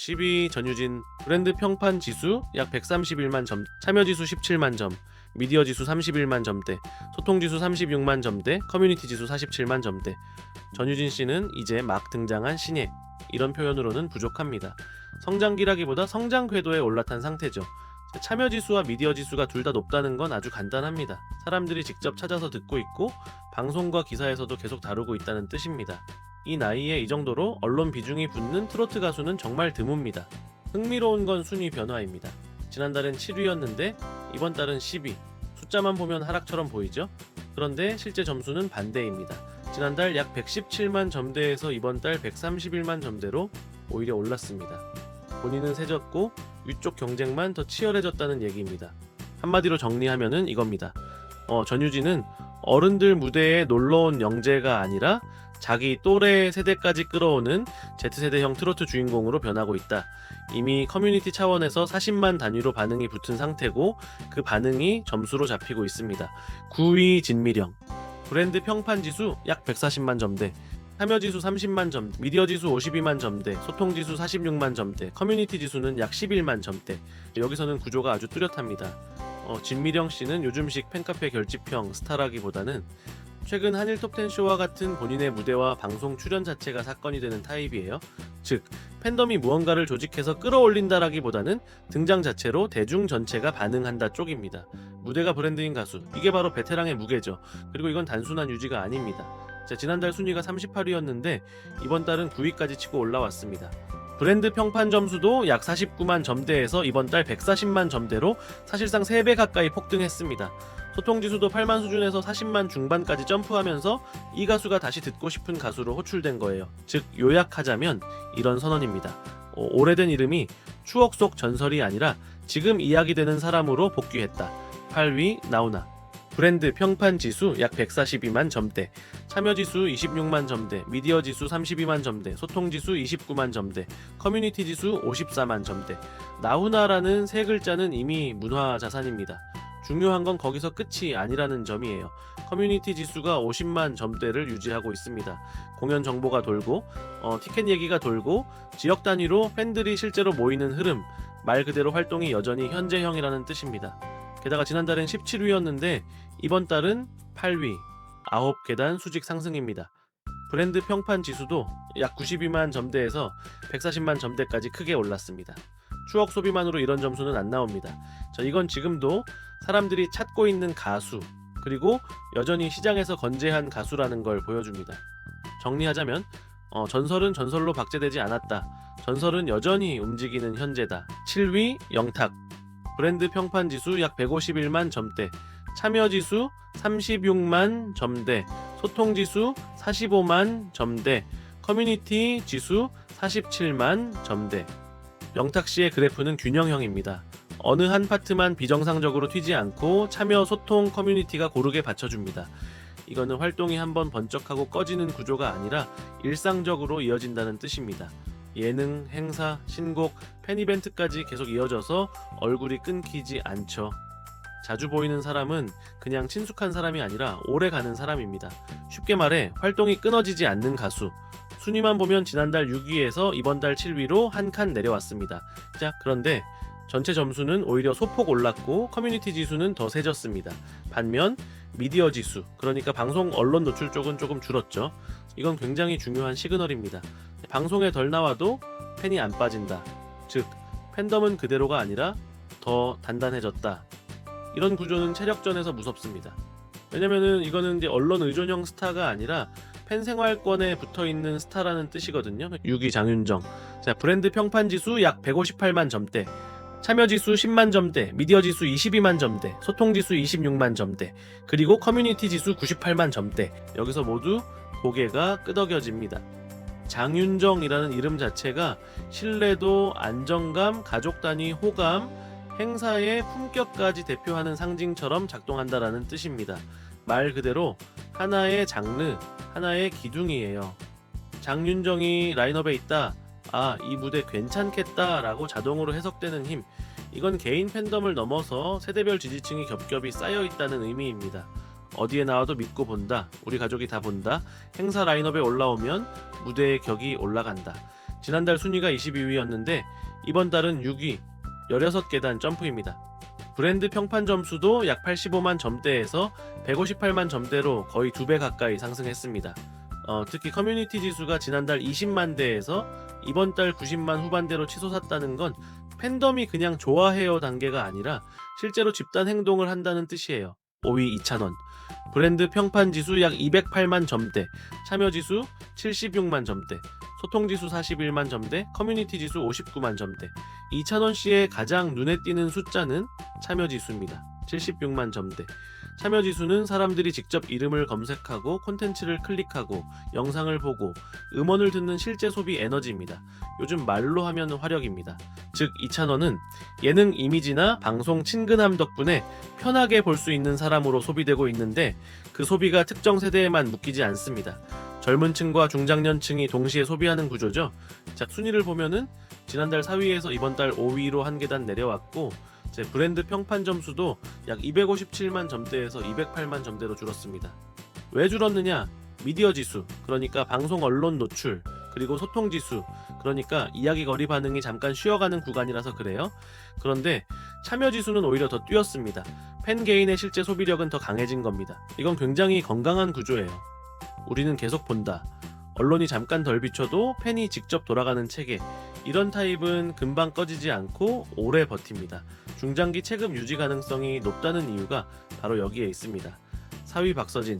10위 전유진. 브랜드 평판 지수 약 131만 점, 참여 지수 17만 점, 미디어 지수 31만 점대, 소통 지수 36만 점대, 커뮤니티 지수 47만 점대. 전유진 씨는 이제 막 등장한 신예, 이런 표현으로는 부족합니다. 성장기라기보다 성장 궤도에 올라탄 상태죠. 참여 지수와 미디어 지수가 둘 다 높다는 건 아주 간단합니다. 사람들이 직접 찾아서 듣고 있고 방송과 기사에서도 계속 다루고 있다는 뜻입니다. 이 나이에 이 정도로 언론 비중이 붙는 트로트 가수는 정말 드뭅니다. 흥미로운 건 순위 변화입니다. 지난달엔 7위였는데 이번 달은 10위. 숫자만 보면 하락처럼 보이죠? 그런데 실제 점수는 반대입니다. 지난달 약 117만 점대에서 이번 달 131만 점대로 오히려 올랐습니다. 본인은 세졌고 위쪽 경쟁만 더 치열해졌다는 얘기입니다. 한마디로 정리하면은 이겁니다. 전유진은 어른들 무대에 놀러온 영재가 아니라 자기 또래 세대까지 끌어오는 Z세대형 트로트 주인공으로 변하고 있다. 이미 커뮤니티 차원에서 40만 단위로 반응이 붙은 상태고 그 반응이 점수로 잡히고 있습니다. 9위 진미령. 브랜드 평판 지수 약 140만 점대, 참여 지수 30만 점대, 미디어 지수 52만 점대, 소통 지수 46만 점대, 커뮤니티 지수는 약 11만 점대. 여기서는 구조가 아주 뚜렷합니다. 진미령 씨는 요즘식 팬카페 결집형 스타라기보다는 최근 한일 톱10 쇼와 같은 본인의 무대와 방송 출연 자체가 사건이 되는 타입이에요. 즉, 팬덤이 무언가를 조직해서 끌어올린다라기보다는 등장 자체로 대중 전체가 반응한다 쪽입니다. 무대가 브랜드인 가수, 이게 바로 베테랑의 무게죠. 그리고 이건 단순한 유지가 아닙니다. 지난달 순위가 38위였는데 이번 달은 9위까지 치고 올라왔습니다. 브랜드 평판 점수도 약 49만 점대에서 이번 달 140만 점대로 사실상 3배 가까이 폭등했습니다. 소통 지수도 8만 수준에서 40만 중반까지 점프하면서 이 가수가 다시 듣고 싶은 가수로 호출된 거예요. 즉 요약하자면 이런 선언입니다. 오래된 이름이 추억 속 전설이 아니라 지금 이야기되는 사람으로 복귀했다. 8위 나훈아. 브랜드 평판 지수 약 142만 점대, 참여 지수 26만 점대, 미디어 지수 32만 점대, 소통 지수 29만 점대, 커뮤니티 지수 54만 점대. 나훈아라는 세 글자는 이미 문화 자산입니다. 중요한 건 거기서 끝이 아니라는 점이에요. 커뮤니티 지수가 50만 점대를 유지하고 있습니다. 공연 정보가 돌고 티켓 얘기가 돌고 지역 단위로 팬들이 실제로 모이는 흐름, 말 그대로 활동이 여전히 현재형이라는 뜻입니다. 게다가 지난달엔 17위였는데 이번 달은 8위, 9계단 수직 상승입니다. 브랜드 평판 지수도 약 92만 점대에서 140만 점대까지 크게 올랐습니다. 추억 소비만으로 이런 점수는 안 나옵니다. 이건 지금도 사람들이 찾고 있는 가수, 그리고 여전히 시장에서 건재한 가수라는 걸 보여줍니다. 정리하자면 전설은 전설로 박제되지 않았다. 전설은 여전히 움직이는 현재다. 7위 영탁. 브랜드 평판 지수 약 151만 점대, 참여 지수 36만 점대, 소통 지수 45만 점대, 커뮤니티 지수 47만 점대. 영탁 씨의 그래프는 균형형입니다. 어느 한 파트만 비정상적으로 튀지 않고 참여, 소통, 커뮤니티가 고르게 받쳐줍니다. 이거는 활동이 한번 번쩍하고 꺼지는 구조가 아니라 일상적으로 이어진다는 뜻입니다. 예능, 행사, 신곡, 팬 이벤트까지 계속 이어져서 얼굴이 끊기지 않죠. 자주 보이는 사람은 그냥 친숙한 사람이 아니라 오래 가는 사람입니다. 쉽게 말해 활동이 끊어지지 않는 가수. 순위만 보면 지난달 6위에서 이번 달 7위로 한 칸 내려왔습니다. 그런데 전체 점수는 오히려 소폭 올랐고 커뮤니티 지수는 더 세졌습니다. 반면 미디어 지수, 그러니까 방송 언론 노출 쪽은 조금 줄었죠. 이건 굉장히 중요한 시그널입니다. 방송에 덜 나와도 팬이 안 빠진다. 즉 팬덤은 그대로가 아니라 더 단단해졌다. 이런 구조는 체력전에서 무섭습니다. 왜냐면은 이거는 이제 언론 의존형 스타가 아니라 팬 생활권에 붙어있는 스타라는 뜻이거든요. 6위 장윤정. 브랜드 평판 지수 약 158만 점대, 참여 지수 10만 점대, 미디어 지수 22만 점대, 소통 지수 26만 점대, 그리고 커뮤니티 지수 98만 점대. 여기서 모두 고개가 끄덕여집니다. 장윤정이라는 이름 자체가 신뢰도, 안정감, 가족 단위 호감, 행사의 품격까지 대표하는 상징처럼 작동한다라는 뜻입니다. 말 그대로 하나의 장르, 하나의 기둥이에요. 장윤정이 라인업에 있다. 이 무대 괜찮겠다 라고 자동으로 해석되는 힘. 이건 개인 팬덤을 넘어서 세대별 지지층이 겹겹이 쌓여있다는 의미입니다. 어디에 나와도 믿고 본다. 우리 가족이 다 본다. 행사 라인업에 올라오면 무대의 격이 올라간다. 지난달 순위가 22위였는데 이번 달은 6위, 16계단 점프입니다. 브랜드 평판 점수도 약 85만 점대에서 158만 점대로 거의 2배 가까이 상승했습니다. 특히 커뮤니티 지수가 지난달 20만 대에서 이번 달 90만 후반대로 치솟았다는 건 팬덤이 그냥 좋아해요 단계가 아니라 실제로 집단 행동을 한다는 뜻이에요. 5위 이찬원, 브랜드 평판 지수 약 208만 점대, 참여 지수 76만 점대, 소통 지수 41만 점대, 커뮤니티 지수 59만 점대. 이찬원 씨의 가장 눈에 띄는 숫자는 참여 지수입니다. 76만 점대. 참여 지수는 사람들이 직접 이름을 검색하고 콘텐츠를 클릭하고 영상을 보고 음원을 듣는 실제 소비 에너지입니다. 요즘 말로 하면 화력입니다. 즉 이찬원은 예능 이미지나 방송 친근함 덕분에 편하게 볼 수 있는 사람으로 소비되고 있는데 그 소비가 특정 세대에만 묶이지 않습니다. 젊은 층과 중장년층이 동시에 소비하는 구조죠. 자, 순위를 보면은 지난달 4위에서 이번 달 5위로 한 계단 내려왔고 제 브랜드 평판 점수도 약 257만 점대에서 208만 점대로 줄었습니다. 왜 줄었느냐? 미디어 지수, 그러니까 방송 언론 노출, 그리고 소통 지수, 그러니까 이야기 거리 반응이 잠깐 쉬어가는 구간이라서 그래요. 그런데 참여 지수는 오히려 더 뛰었습니다. 팬 개인의 실제 소비력은 더 강해진 겁니다. 이건 굉장히 건강한 구조예요. 우리는 계속 본다. 언론이 잠깐 덜 비춰도 팬이 직접 돌아가는 체계. 이런 타입은 금방 꺼지지 않고 오래 버팁니다. 중장기 체급 유지 가능성이 높다는 이유가 바로 여기에 있습니다. 4위 박서진,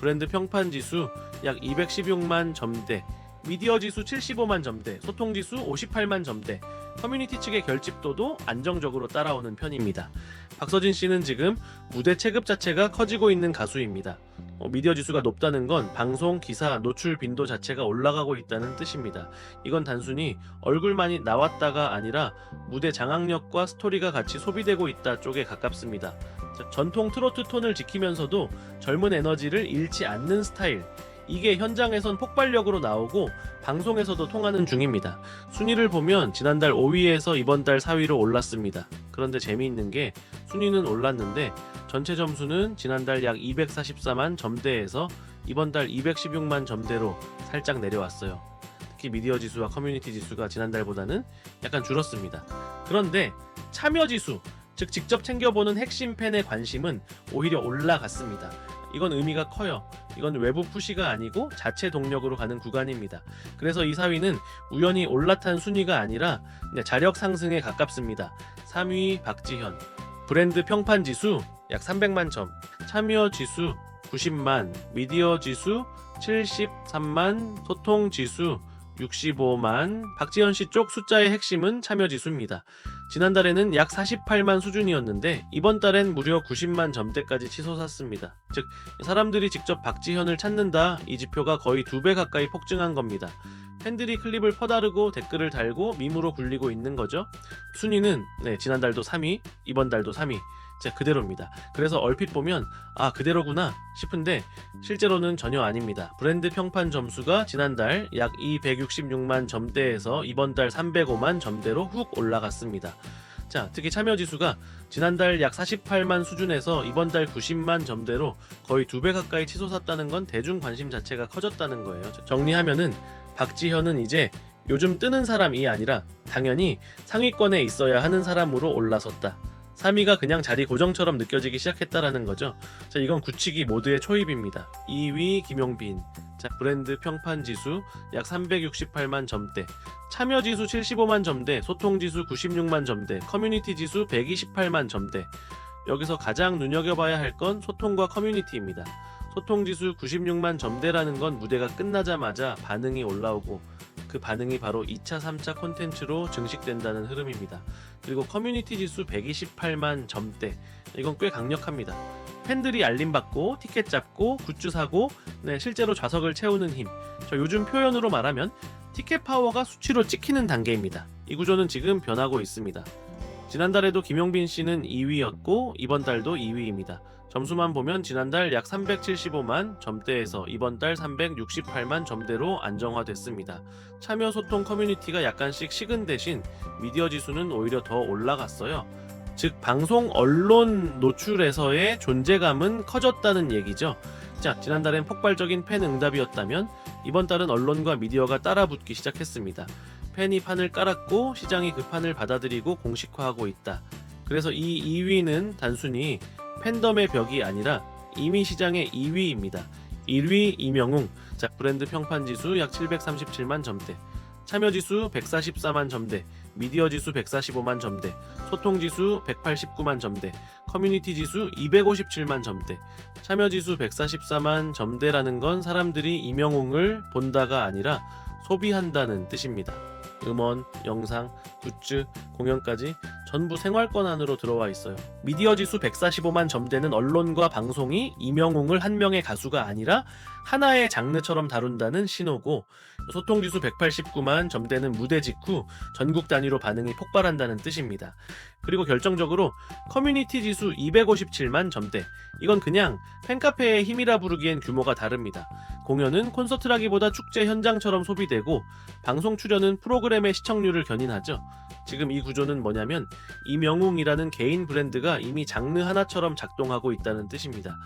브랜드 평판 지수 약 216만 점대, 미디어 지수 75만 점대, 소통 지수 58만 점대, 커뮤니티 측의 결집도도 안정적으로 따라오는 편입니다. 박서진 씨는 지금 무대 체급 자체가 커지고 있는 가수입니다. 미디어 지수가 높다는 건 방송, 기사, 노출 빈도 자체가 올라가고 있다는 뜻입니다. 이건 단순히 얼굴만이 나왔다가 아니라 무대 장악력과 스토리가 같이 소비되고 있다 쪽에 가깝습니다. 전통 트로트 톤을 지키면서도 젊은 에너지를 잃지 않는 스타일, 이게 현장에선 폭발력으로 나오고 방송에서도 통하는 중입니다. 순위를 보면 지난달 5위에서 이번 달 4위로 올랐습니다. 그런데 재미있는 게 순위는 올랐는데 전체 점수는 지난달 약 244만 점대에서 이번 달 216만 점대로 살짝 내려왔어요. 특히 미디어 지수와 커뮤니티 지수가 지난달보다는 약간 줄었습니다. 그런데 참여 지수, 즉 직접 챙겨보는 핵심 팬의 관심은 오히려 올라갔습니다. 이건 의미가 커요. 이건 외부 푸시가 아니고 자체 동력으로 가는 구간입니다. 그래서 이 4위는 우연히 올라탄 순위가 아니라 자력 상승에 가깝습니다. 3위 박지현, 브랜드 평판 지수 약 300만 점, 참여 지수 90만, 미디어 지수 73만, 소통 지수 65만. 박지현 씨 쪽 숫자의 핵심은 참여 지수입니다. 지난달에는 약 48만 수준이었는데 이번 달엔 무려 90만 점대까지 치솟았습니다. 즉 사람들이 직접 박지현을 찾는다, 이 지표가 거의 2배 가까이 폭증한 겁니다. 팬들이 클립을 퍼다르고 댓글을 달고 밈으로 굴리고 있는 거죠. 순위는 지난달도 3위, 이번 달도 3위. 그대로입니다. 그래서 얼핏 보면 그대로구나 싶은데 실제로는 전혀 아닙니다. 브랜드 평판 점수가 지난달 약 266만 점대에서 이번 달 305만 점대로 훅 올라갔습니다. 특히 참여 지수가 지난달 약 48만 수준에서 이번 달 90만 점대로 거의 2배 가까이 치솟았다는 건 대중 관심 자체가 커졌다는 거예요. 정리하면은 박지현은 이제 요즘 뜨는 사람이 아니라 당연히 상위권에 있어야 하는 사람으로 올라섰다. 3위가 그냥 자리 고정처럼 느껴지기 시작했다라는 거죠. 이건 굳히기 모드의 초입입니다. 2위 김용빈, 브랜드 평판 지수 약 368만 점대, 참여 지수 75만 점대, 소통 지수 96만 점대, 커뮤니티 지수 128만 점대. 여기서 가장 눈여겨봐야 할 건 소통과 커뮤니티입니다. 소통 지수 96만 점대라는 건 무대가 끝나자마자 반응이 올라오고 그 반응이 바로 2차, 3차 콘텐츠로 증식된다는 흐름입니다. 그리고 커뮤니티 지수 128만 점대, 이건 꽤 강력합니다. 팬들이 알림받고 티켓 잡고 굿즈 사고 실제로 좌석을 채우는 힘, 요즘 표현으로 말하면 티켓 파워가 수치로 찍히는 단계입니다. 이 구조는 지금 변하고 있습니다. 지난달에도 김용빈 씨는 2위였고 이번 달도 2위입니다. 점수만 보면 지난달 약 375만 점대에서 이번 달 368만 점대로 안정화됐습니다. 참여 소통 커뮤니티가 약간씩 식은 대신 미디어 지수는 오히려 더 올라갔어요. 즉 방송 언론 노출에서의 존재감은 커졌다는 얘기죠. 지난달엔 폭발적인 팬 응답이었다면 이번 달은 언론과 미디어가 따라붙기 시작했습니다. 팬이 판을 깔았고 시장이 그 판을 받아들이고 공식화하고 있다. 그래서 이 2위는 단순히 팬덤의 벽이 아니라 이미 시장의 2위입니다. 1위 이명웅, 자 브랜드 평판 지수 약 737만 점대, 참여 지수 144만 점대, 미디어 지수 145만 점대, 소통 지수 189만 점대, 커뮤니티 지수 257만 점대, 참여 지수 144만 점대라는 건 사람들이 이명웅을 본다가 아니라 소비한다는 뜻입니다. 음원, 영상, 굿즈, 공연까지 전부 생활권 안으로 들어와 있어요. 미디어 지수 145만 점대는 언론과 방송이 이명웅을 한 명의 가수가 아니라 하나의 장르처럼 다룬다는 신호고, 소통 지수 189만 점대는 무대 직후 전국 단위로 반응이 폭발한다는 뜻입니다. 그리고 결정적으로 커뮤니티 지수 257만 점대, 이건 그냥 팬카페의 힘이라 부르기엔 규모가 다릅니다. 공연은 콘서트라기보다 축제 현장처럼 소비되고, 방송 출연은 프로그램의 시청률을 견인하죠. 지금 이 구조는 뭐냐면 이명웅이라는 개인 브랜드가 이미 장르 하나처럼 작동하고 있다는 뜻입니다.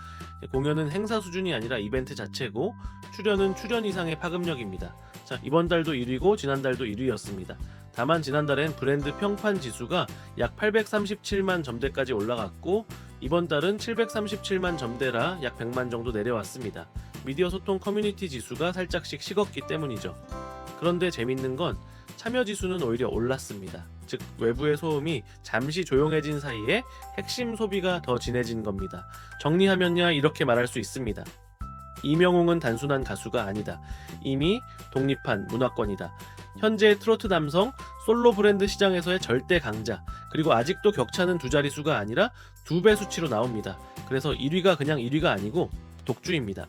공연은 행사 수준이 아니라 이벤트 자체고, 출연은 출연 이상의 파급력입니다. 자, 이번 달도 1위고 지난달도 1위였습니다. 다만 지난달엔 브랜드 평판 지수가 약 837만 점대까지 올라갔고, 이번 달은 737만 점대라 약 100만 정도 내려왔습니다. 미디어 소통 커뮤니티 지수가 살짝씩 식었기 때문이죠. 그런데 재밌는 건 참여 지수는 오히려 올랐습니다. 즉 외부의 소음이 잠시 조용해진 사이에 핵심 소비가 더 진해진 겁니다. 정리하면야 이렇게 말할 수 있습니다. 이명웅은 단순한 가수가 아니다. 이미 독립한 문화권이다. 현재 트로트 남성 솔로 브랜드 시장에서의 절대 강자, 그리고 아직도 격차는 두 자릿수가 아니라 2배 수치로 나옵니다. 그래서 1위가 그냥 1위가 아니고 독주입니다.